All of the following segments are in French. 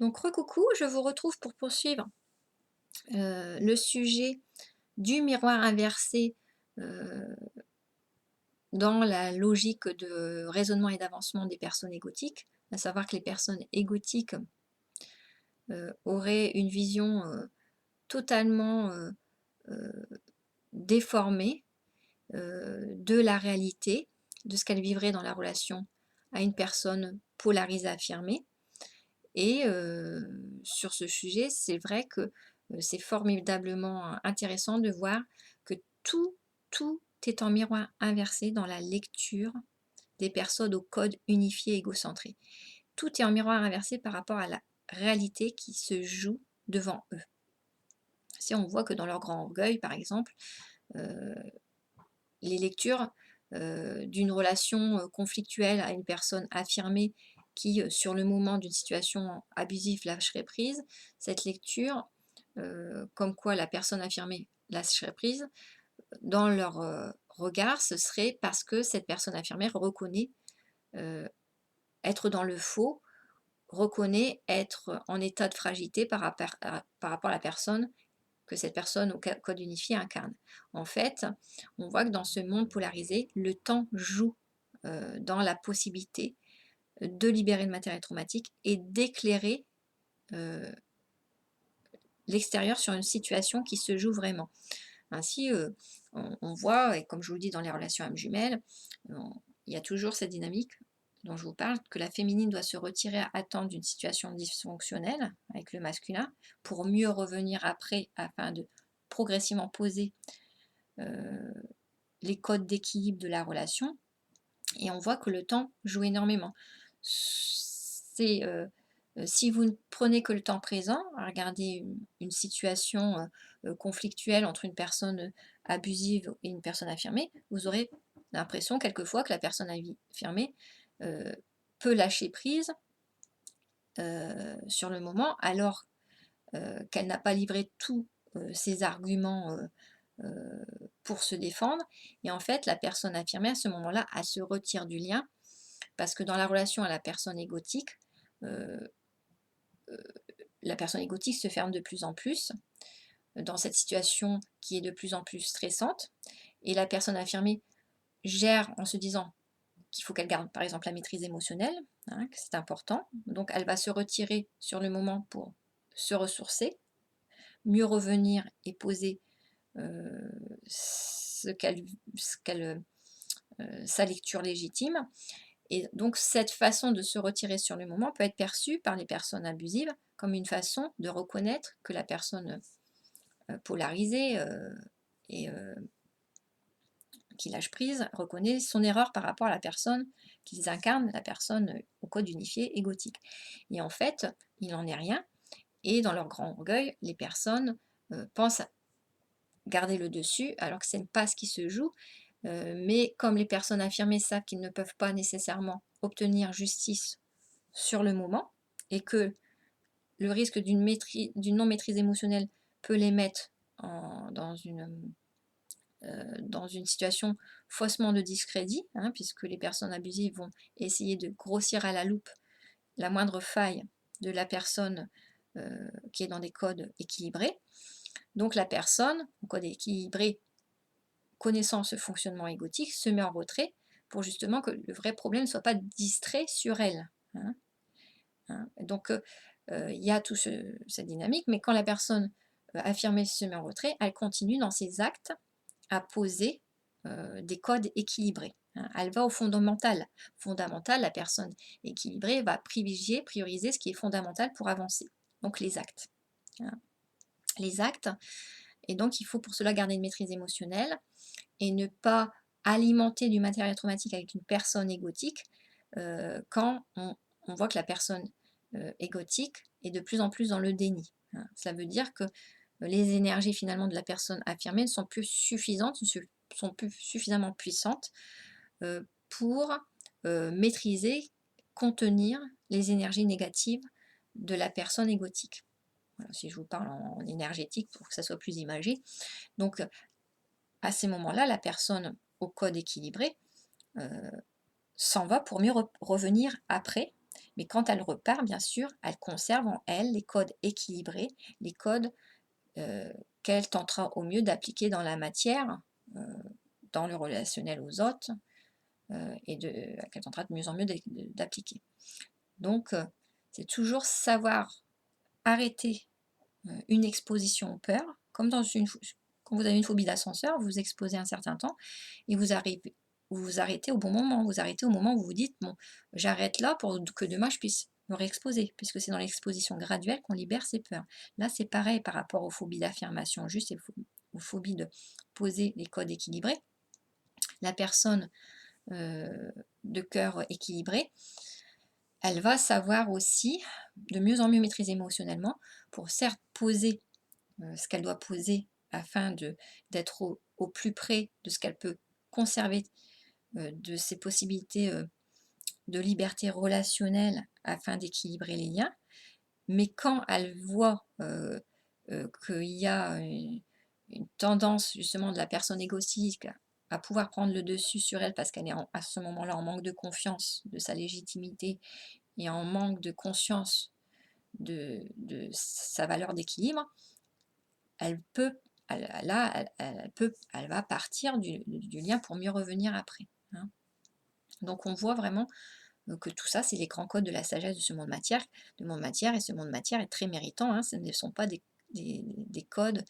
Donc recoucou, je vous retrouve pour poursuivre le sujet du miroir inversé euh, dans la logique de raisonnement et d'avancement des personnes égotiques, à savoir que les personnes égotiques auraient une vision totalement euh, déformée de la réalité, de ce qu'elles vivraient dans la relation à une personne polarisée affirmée. Et sur ce sujet, c'est vrai que c'est formidablement intéressant de voir que tout est en miroir inversé dans la lecture des personnes au code unifié égocentré. Tout est en miroir inversé par rapport à la réalité qui se joue devant eux. Si on voit que dans leur grand orgueil, par exemple, euh, les lectures d'une relation conflictuelle à une personne affirmée qui, sur le moment d'une situation abusive, lâcherait prise, cette lecture, comme quoi la personne affirmée lâcherait prise, dans leur regard, ce serait parce que cette personne affirmée reconnaît être dans le faux, reconnaît être en état de fragilité par rapport à la personne que cette personne au code unifié incarne. En fait, on voit que dans ce monde polarisé, le temps joue dans la possibilité de libérer le matériel traumatique et d'éclairer euh, l'extérieur sur une situation qui se joue vraiment. Ainsi, on voit, et comme je vous le dis dans les relations âmes jumelles, il y a toujours cette dynamique dont je vous parle, que la féminine doit se retirer à temps d'une situation dysfonctionnelle avec le masculin pour mieux revenir après afin de progressivement poser euh, les codes d'équilibre de la relation. Et on voit que le temps joue énormément. C'est si vous ne prenez que le temps présent, à regarder une situation conflictuelle entre une personne abusive et une personne affirmée, vous aurez l'impression quelquefois que la personne affirmée euh, peut lâcher prise sur le moment, alors qu'elle n'a pas livré tous ses arguments pour se défendre. Et en fait, la personne affirmée, à ce moment-là, elle se retire du lien, parce que dans la relation à euh, la personne égotique se ferme de plus en plus dans cette situation qui est de plus en plus stressante. Et la personne affirmée gère en se disant qu'il faut qu'elle garde par exemple la maîtrise émotionnelle, hein, que c'est important. Donc elle va se retirer sur le moment pour se ressourcer, mieux revenir et poser euh, ce qu'elle sa lecture légitime. Et donc cette façon de se retirer sur le moment peut être perçue par les personnes abusives comme une façon de reconnaître que la personne polarisée et qui lâche prise reconnaît son erreur par rapport à la personne qu'ils incarnent, la personne au code unifié égotique. Et en fait, il n'en est rien. Et dans leur grand orgueil, les personnes pensent garder le dessus, alors que ce n'est pas ce qui se joue. Mais comme les personnes affirmées savent qu'ils ne peuvent pas nécessairement obtenir justice sur le moment, et que le risque d'une non-maîtrise émotionnelle peut les mettre dans une situation faussement de discrédit, hein, puisque les personnes abusives vont essayer de grossir à la loupe la moindre faille de la personne qui est dans des codes équilibrés. Donc la personne, au code équilibré, connaissant ce fonctionnement égotique, se met en retrait pour justement que le vrai problème ne soit pas distrait sur elle. Hein, hein. Donc il y a toute cette dynamique, mais quand la personne affirmée se met en retrait, elle continue dans ses actes à poser des codes équilibrés. Hein. Elle va au fondamental. Fondamental, la personne équilibrée va prioriser ce qui est fondamental pour avancer. Donc les actes. Hein. Les actes. Et donc il faut pour cela garder une maîtrise émotionnelle et ne pas alimenter du matériel traumatique avec une personne égotique quand on voit que la personne égotique est de plus en plus dans le déni. Hein. Cela veut dire que les énergies finalement de la personne affirmée ne sont plus suffisantes, ne sont plus suffisamment puissantes pour maîtriser, contenir les énergies négatives de la personne égotique. Voilà, si je vous parle en énergétique pour que ça soit plus imagé. Donc à ces moments-là, la personne au code équilibré s'en va pour mieux revenir après, Mais quand elle repart, bien sûr, elle conserve en elle les codes équilibrés, les codes qu'elle tentera au mieux d'appliquer dans la matière, heu, dans le relationnel aux autres, et qu'elle tentera de mieux en mieux d'appliquer. Donc, c'est toujours savoir arrêter, une exposition aux peurs, comme dans une pho quand vous avez une phobie d'ascenseur, vous vous exposez un certain temps et vous vous arrêtez au bon moment. Vous arrêtez au moment où vous vous dites: «Bon, j'arrête là pour que demain je puisse me réexposer», puisque c'est dans l'exposition graduelle qu'on libère ses peurs. Là, c'est pareil par rapport aux phobies d'affirmation juste et aux phobies de poser les codes équilibrés. La personne, de cœur équilibré, elle va savoir aussi de mieux en mieux maîtriser émotionnellement pour certes poser, ce qu'elle doit poser afin d'être au plus près de ce qu'elle peut conserver, de ses possibilités, de liberté relationnelle afin d'équilibrer les liens. Mais quand elle voit, qu'il y a une tendance justement de la personne égotique à pouvoir prendre le dessus sur elle parce qu'elle est à ce moment-là en manque de confiance de sa légitimité et en manque de conscience de sa valeur d'équilibre, elle peut, là, elle va partir du lien pour mieux revenir après, hein. Donc on voit vraiment que tout ça, c'est les grands codes de la sagesse de monde matière, et ce monde matière est très méritant, hein. Ce ne sont pas des codes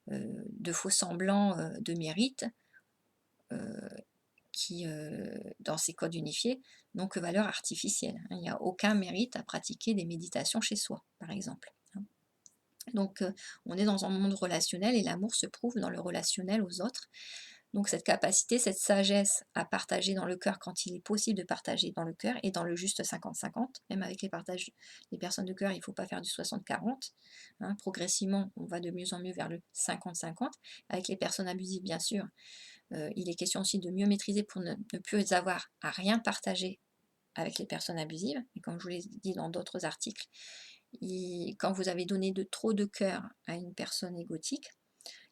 de faux semblants de mérite euh, qui, dans ces codes unifiés, n'ont que valeur artificielle, hein. Il n'y a aucun mérite à pratiquer des méditations chez soi, par exemple, hein. Donc, on est dans un monde relationnel et l'amour se prouve dans le relationnel aux autres. Donc cette capacité, cette sagesse à partager dans le cœur quand il est possible de partager dans le cœur et dans le juste 50-50, même avec les partages des personnes de cœur, il ne faut pas faire du 60-40, hein. Progressivement, on va de mieux en mieux vers le 50-50. Avec les personnes abusives, bien sûr, il est question aussi de mieux maîtriser pour ne plus avoir à rien partager avec les personnes abusives. Et comme je vous l'ai dit dans d'autres articles, quand vous avez donné trop de cœur à une personne égotique,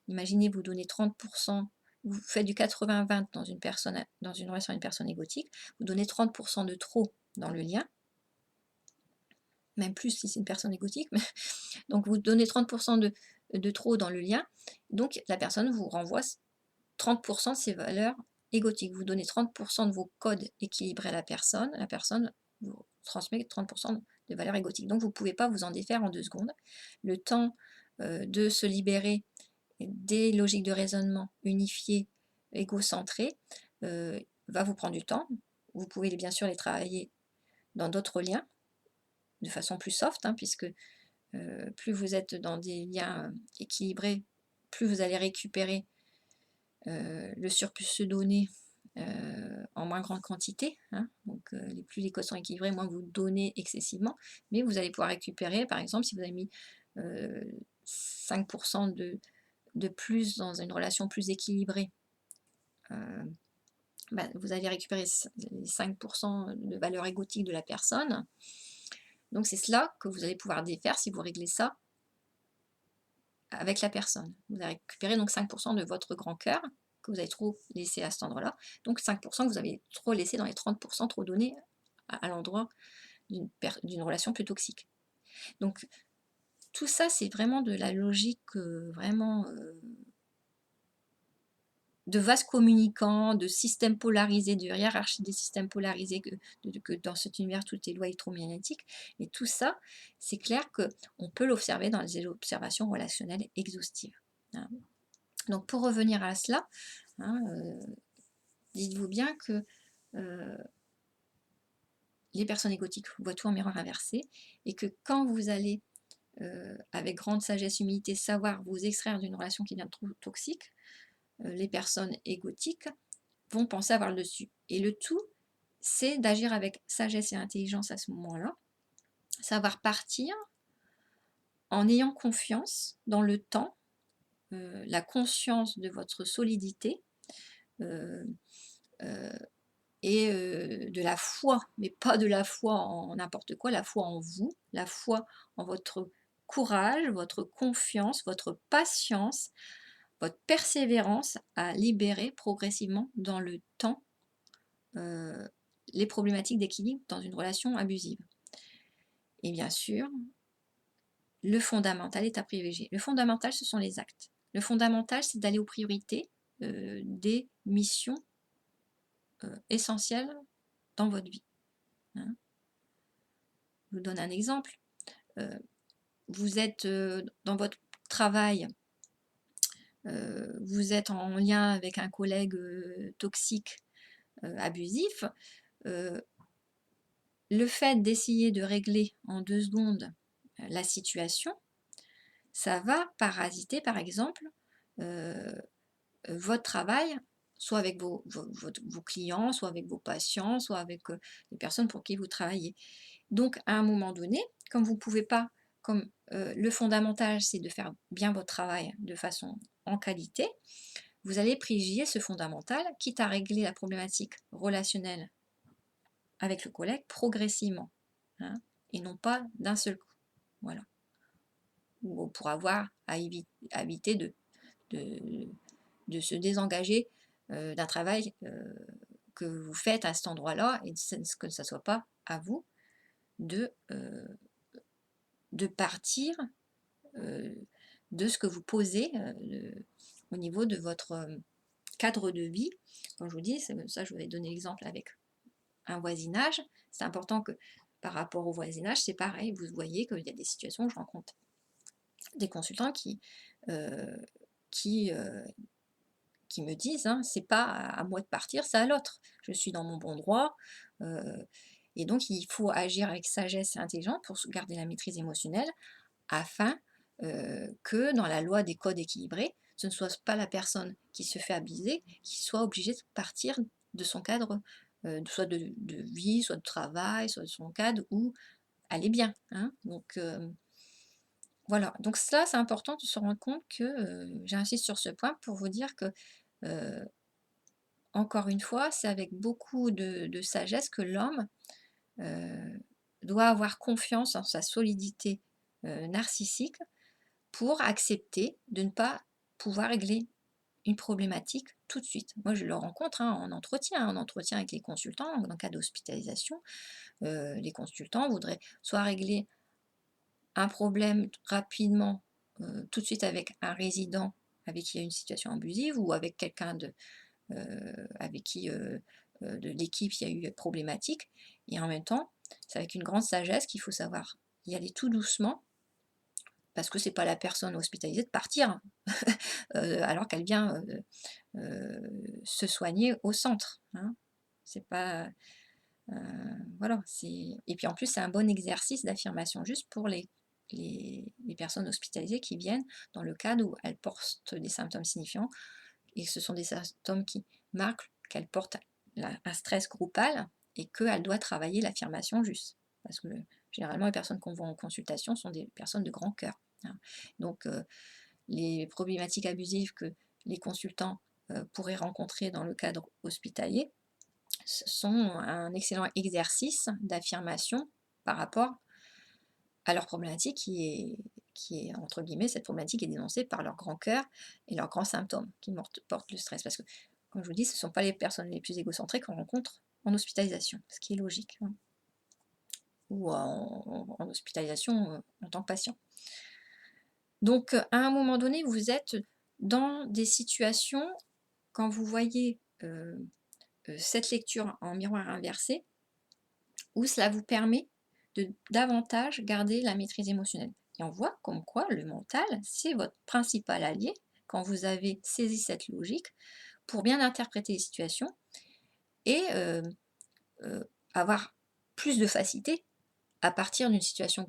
imaginez vous donnez 30%, vous faites du 80-20 dans une relation à une personne égotique, vous donnez 30% de trop dans le lien, même plus si c'est une personne égotique, donc vous donnez 30% de trop dans le lien, donc la personne vous renvoie 30% de ses valeurs égotiques. Vous donnez 30% de vos codes équilibrés à la personne vous transmet 30% de valeurs égotiques. Donc vous ne pouvez pas vous en défaire en 2 secondes. Le temps de se libérer des logiques de raisonnement unifiées, égocentrées, va vous prendre du temps. Vous pouvez bien sûr les travailler dans d'autres liens, de façon plus soft, hein, puisque plus vous êtes dans des liens équilibrés, plus vous allez récupérer le surplus se donner en moins grande quantité, hein. Donc plus les codes sont équilibrés, moins vous donnez excessivement, mais vous allez pouvoir récupérer, par exemple, si vous avez mis 5% de plus dans une relation plus équilibrée, vous allez récupérer les 5% de valeur égotique de la personne. Donc c'est cela que vous allez pouvoir défaire si vous réglez ça avec la personne. Vous allez récupérer donc 5% de votre grand cœur que vous avez trop laissé à cet endroit-là. Donc 5% que vous avez trop laissé dans les 30% trop donnés à l'endroit d'une relation plus toxique. Donc tout ça, c'est vraiment de la logique vraiment de vases communicants, de systèmes polarisés, de hiérarchie des systèmes polarisés, que dans cet univers tout est loi électromagnétique. Et tout ça, c'est clair qu'on peut l'observer dans les observations relationnelles exhaustives, hein. Donc pour revenir à cela, hein, dites-vous bien que les personnes égotiques voient tout en miroir inversé et que quand vous allez, avec grande sagesse, humilité, savoir vous extraire d'une relation qui devient trop toxique, les personnes égotiques vont penser avoir le dessus. Et le tout, c'est d'agir avec sagesse et intelligence à ce moment-là, savoir partir en ayant confiance dans le temps, la conscience de votre solidité, euh, euh, et de la foi, mais pas de la foi en n'importe quoi, la foi en vous, la foi en votre courage, votre confiance, votre patience, votre persévérance à libérer progressivement dans le temps les problématiques d'équilibre dans une relation abusive. Et bien sûr, le fondamental est à privilégier. Le fondamental, ce sont les actes. Le fondamental, c'est d'aller aux priorités, des missions, essentielles dans votre vie, hein. Je vous donne un exemple, heu, vous êtes, dans votre travail, vous êtes en lien avec un collègue, toxique, abusif, heu, le fait d'essayer de régler en 2 secondes, la situation, ça va parasiter par exemple, heu votre travail, soit avec vos clients, soit avec vos patients, soit avec, les personnes pour qui vous travaillez. Donc à un moment donné, comme vous pouvez pas comme, le fondamental, c'est de faire bien votre travail de façon en qualité, vous allez privilégier ce fondamental, quitte à régler la problématique relationnelle avec le collègue progressivement, hein, et non pas d'un seul coup. Voilà. Ou pour avoir à éviter de de se désengager, d'un travail, que vous faites à cet endroit-là et que ça soit pas à vous de, partir, heu, de ce que vous posez, au niveau de votre, cadre de vie. Comme je vous dis, c'est ça je vous ai donné l'exemple avec un voisinage. C'est important que par rapport au voisinage, c'est pareil. Vous voyez qu'il y a des situations où je rencontre des consultants heu, qui, heu qui me disent, hein: «C'est pas à moi de partir, c'est à l'autre. Je suis dans mon bon droit», heu et donc il faut agir avec sagesse et intelligence pour garder la maîtrise émotionnelle afin, que dans la loi des codes équilibrés, ce ne soit pas la personne qui se fait abuser qui soit obligée de partir de son cadre, soit de vie, soit de travail, soit de son cadre où elle est bien, hein. Donc voilà, donc ça, c'est important de se rendre compte que, j'insiste sur ce point pour vous dire que, heu encore une fois, c'est avec beaucoup de sagesse que l'homme, heu, doit avoir confiance en sa solidité, narcissique pour accepter de ne pas pouvoir régler une problématique tout de suite. Moi, je le rencontre, hein, en entretien avec les consultants, dans le cas d'hospitalisation. Les consultants voudraient soit régler un problème rapidement, tout de suite avec un résident avec qui il y a une situation abusive ou avec quelqu'un avec qui, de l'équipe il y a eu problématique et en même temps, c'est avec une grande sagesse qu'il faut savoir y aller tout doucement parce que c'est pas la personne hospitalisée de partir, alors qu'elle vient, se soigner au centre, hein. C'est pas, heu, voilà, c'est et puis en plus, c'est un bon exercice d'affirmation juste pour les personnes hospitalisées qui viennent dans le cadre où elles portent des symptômes signifiants et ce sont des symptômes qui marquent qu'elle porte un stress groupal et qu'elle doit travailler l'affirmation juste. Parce que généralement, les personnes qu'on voit en consultation sont des personnes de grand cœur, hein. Donc, les problématiques abusives que les consultants pourraient rencontrer dans le cadre hospitalier sont un excellent exercice d'affirmation par rapport à leur problématique qui est entre guillemets, cette problématique est dénoncée par leur grand cœur et leurs grands symptômes qui portent le stress. Parce que, comme je vous dis, ce ne sont pas les personnes les plus égocentriques qu'on rencontre en hospitalisation, ce qui est logique, hein, ou en hospitalisation en tant que patient. Donc, à un moment donné, vous êtes dans des situations, quand vous voyez cette lecture en miroir inversé, où cela vous permet de davantage garder la maîtrise émotionnelle. Et on voit comme quoi le mental, c'est votre principal allié quand vous avez saisi cette logique pour bien interpréter les situations et avoir plus de facilité à partir d'une situation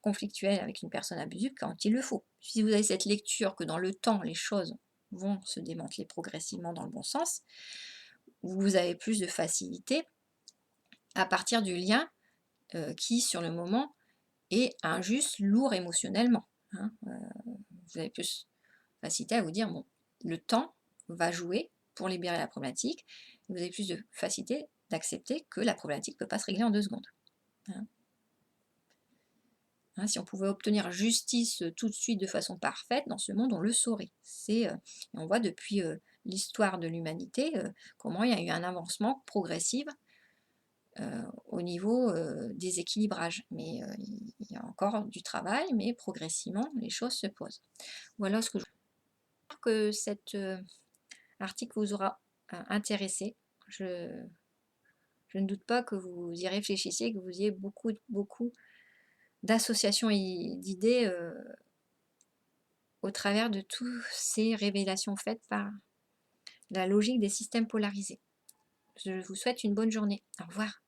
conflictuelle avec une personne abusive quand il le faut. Si vous avez cette lecture que dans le temps, les choses vont se démanteler progressivement dans le bon sens, vous avez plus de facilité à partir du lien qui, sur le moment, est injuste, lourd émotionnellement, hein. Vous avez plus facilité à vous dire: «Bon, le temps va jouer pour libérer la problématique». Vous avez plus de facilité d'accepter que la problématique ne peut pas se régler en 2 secondes, hein. Hein, si on pouvait obtenir justice, tout de suite de façon parfaite dans ce monde, on le saurait. Et on voit depuis, l'histoire de l'humanité, comment il y a eu un avancement progressif, au niveau, des équilibrages. Mais, il y a encore du travail, mais progressivement, les choses se posent. Voilà ce que je que cet, article vous aura, intéressé. Je je ne doute pas que vous y réfléchissiez, que vous ayez beaucoup d'associations et d'idées, au travers de tous ces révélations faites par la logique des systèmes polarisés. Je vous souhaite une bonne journée. Au revoir.